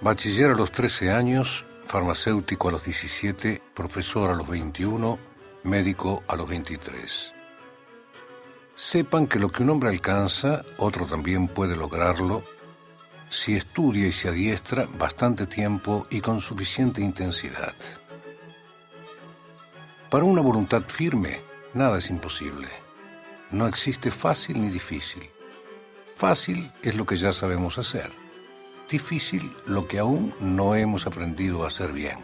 Bachiller a los 13 años, farmacéutico a los 17, profesor a los 21, médico a los 23. Sepan que lo que un hombre alcanza, otro también puede lograrlo si estudia y se adiestra bastante tiempo y con suficiente intensidad. Para una voluntad firme, nada es imposible. No existe fácil ni difícil. Fácil es lo que ya sabemos hacer. Difícil lo que aún no hemos aprendido a hacer bien.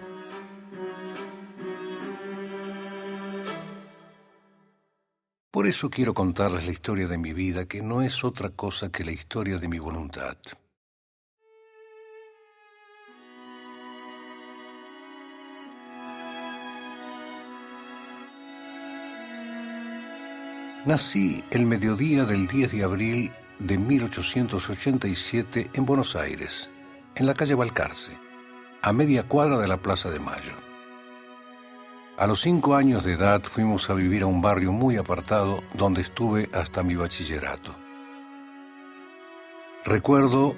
Por eso quiero contarles la historia de mi vida, que no es otra cosa que la historia de mi voluntad. Nací el mediodía del 10 de abril de 1887 en Buenos Aires, en la calle Balcarce, a media cuadra de la Plaza de Mayo. A los 5 años de edad fuimos a vivir a un barrio muy apartado donde estuve hasta mi bachillerato. Recuerdo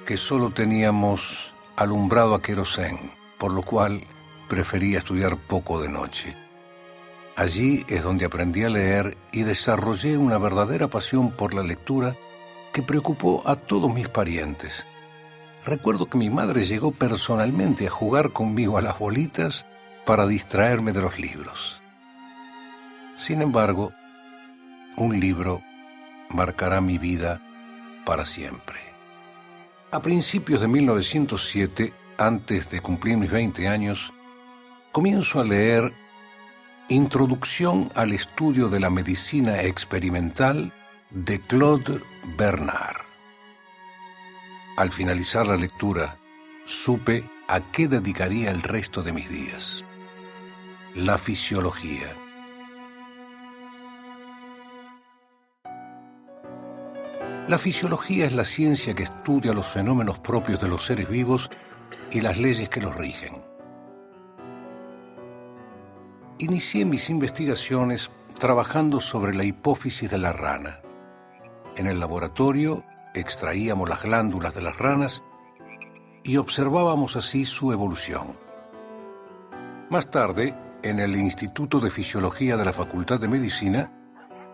que solo teníamos alumbrado a querosén, por lo cual prefería estudiar poco de noche. Allí es donde aprendí a leer y desarrollé una verdadera pasión por la lectura que preocupó a todos mis parientes. Recuerdo que mi madre llegó personalmente a jugar conmigo a las bolitas para distraerme de los libros. Sin embargo, un libro marcará mi vida para siempre. A principios de 1907, antes de cumplir mis 20 años, comienzo a leer Introducción al estudio de la medicina experimental de Claude Bernard. Al finalizar la lectura, supe a qué dedicaría el resto de mis días. La fisiología. La fisiología es la ciencia que estudia los fenómenos propios de los seres vivos y las leyes que los rigen. Inicié mis investigaciones trabajando sobre la hipófisis de la rana. En el laboratorio extraíamos las glándulas de las ranas y observábamos así su evolución. Más tarde, en el Instituto de Fisiología de la Facultad de Medicina,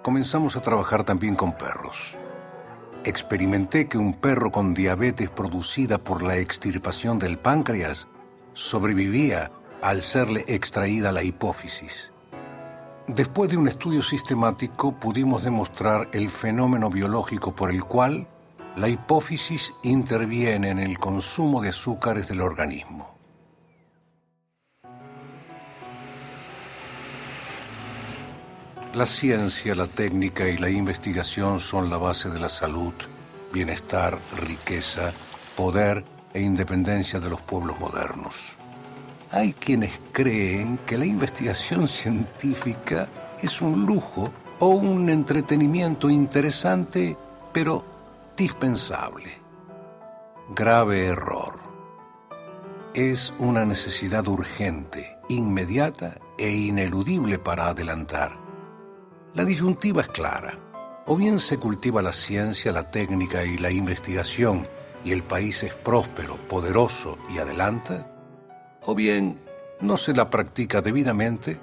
comenzamos a trabajar también con perros. Experimenté que un perro con diabetes producida por la extirpación del páncreas sobrevivía al serle extraída la hipófisis. Después de un estudio sistemático, pudimos demostrar el fenómeno biológico por el cual la hipófisis interviene en el consumo de azúcares del organismo. La ciencia, la técnica y la investigación son la base de la salud, bienestar, riqueza, poder e independencia de los pueblos modernos. Hay quienes creen que la investigación científica es un lujo o un entretenimiento interesante, pero dispensable. Grave error. Es una necesidad urgente, inmediata e ineludible para adelantar. La disyuntiva es clara. O bien se cultiva la ciencia, la técnica y la investigación y el país es próspero, poderoso y adelanta, o bien no se la practica debidamente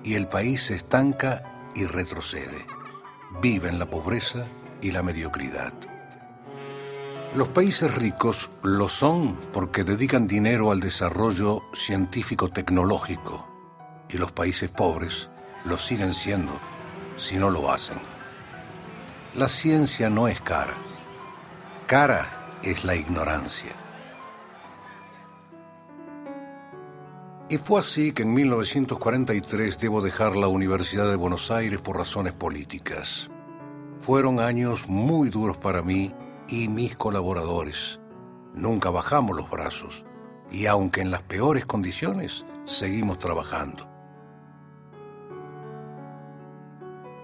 y el país se estanca y retrocede. Vive en la pobreza y la mediocridad. Los países ricos lo son porque dedican dinero al desarrollo científico-tecnológico y los países pobres lo siguen siendo si no lo hacen. La ciencia no es cara. Cara es la ignorancia. Y fue así que en 1943 debo dejar la Universidad de Buenos Aires por razones políticas. Fueron años muy duros para mí y mis colaboradores. Nunca bajamos los brazos y aunque en las peores condiciones, seguimos trabajando.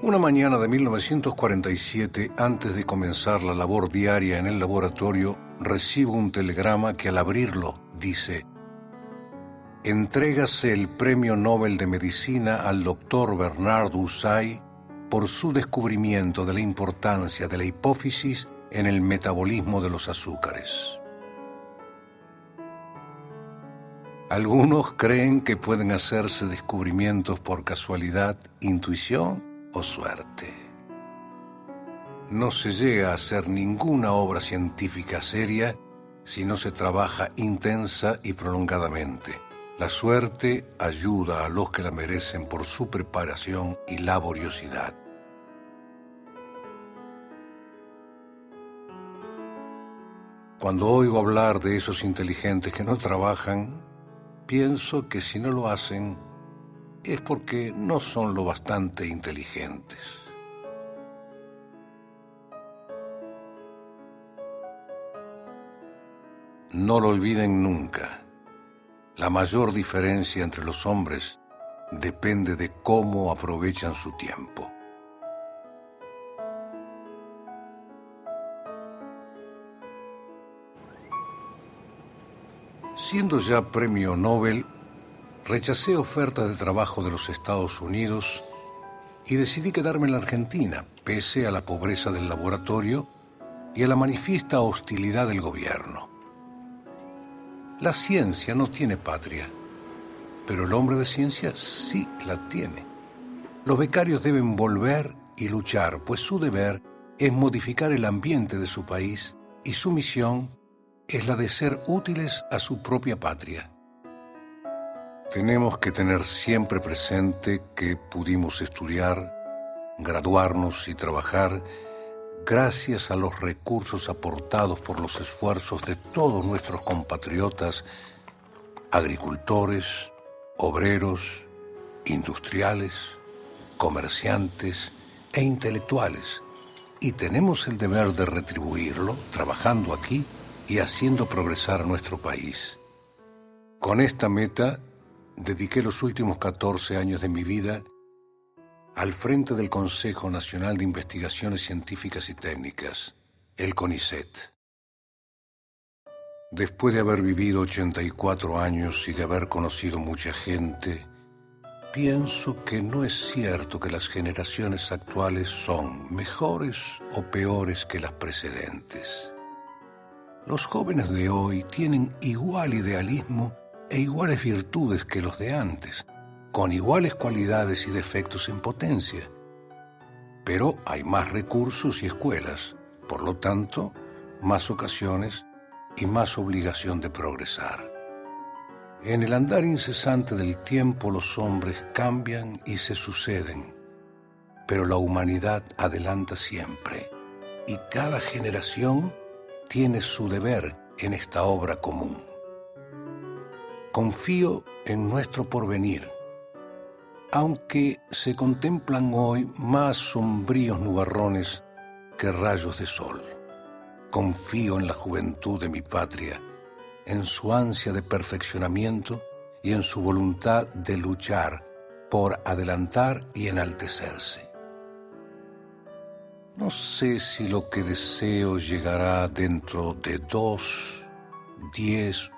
Una mañana de 1947, antes de comenzar la labor diaria en el laboratorio, recibo un telegrama que al abrirlo dice: entrégase el Premio Nobel de Medicina al doctor Bernard Ussay por su descubrimiento de la importancia de la hipófisis en el metabolismo de los azúcares. Algunos creen que pueden hacerse descubrimientos por casualidad, intuición o suerte. No se llega a hacer ninguna obra científica seria si no se trabaja intensa y prolongadamente. La suerte ayuda a los que la merecen por su preparación y laboriosidad. Cuando oigo hablar de esos inteligentes que no trabajan, pienso que si no lo hacen es porque no son lo bastante inteligentes. No lo olviden nunca. La mayor diferencia entre los hombres depende de cómo aprovechan su tiempo. Siendo ya premio Nobel, rechacé ofertas de trabajo de los Estados Unidos y decidí quedarme en la Argentina, pese a la pobreza del laboratorio y a la manifiesta hostilidad del gobierno. La ciencia no tiene patria, pero el hombre de ciencia sí la tiene. Los becarios deben volver y luchar, pues su deber es modificar el ambiente de su país y su misión es la de ser útiles a su propia patria. Tenemos que tener siempre presente que pudimos estudiar, graduarnos y trabajar gracias a los recursos aportados por los esfuerzos de todos nuestros compatriotas, agricultores, obreros, industriales, comerciantes e intelectuales, y tenemos el deber de retribuirlo trabajando aquí y haciendo progresar a nuestro país. Con esta meta, dediqué los últimos 14 años de mi vida al frente del Consejo Nacional de Investigaciones Científicas y Técnicas, el CONICET. Después de haber vivido 84 años y de haber conocido mucha gente, pienso que no es cierto que las generaciones actuales son mejores o peores que las precedentes. Los jóvenes de hoy tienen igual idealismo e iguales virtudes que los de antes, con iguales cualidades y defectos en potencia. Pero hay más recursos y escuelas, por lo tanto, más ocasiones y más obligación de progresar. En el andar incesante del tiempo los hombres cambian y se suceden, pero la humanidad adelanta siempre, y cada generación tiene su deber en esta obra común. Confío en nuestro porvenir, aunque se contemplan hoy más sombríos nubarrones que rayos de sol. Confío en la juventud de mi patria, en su ansia de perfeccionamiento y en su voluntad de luchar por adelantar y enaltecerse. No sé si lo que deseo llegará dentro de 2, 10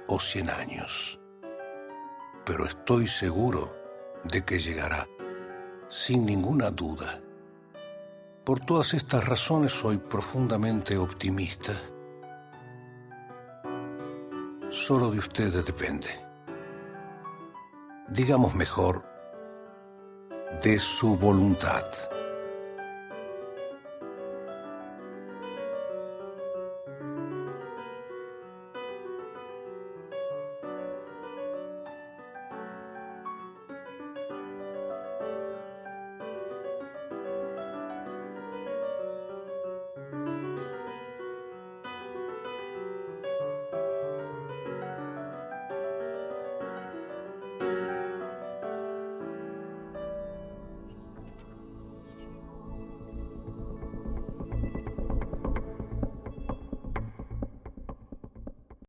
o 100 años, pero estoy seguro de que llegará, sin ninguna duda. Por todas estas razones soy profundamente optimista. Solo de ustedes depende. Digamos mejor, de su voluntad.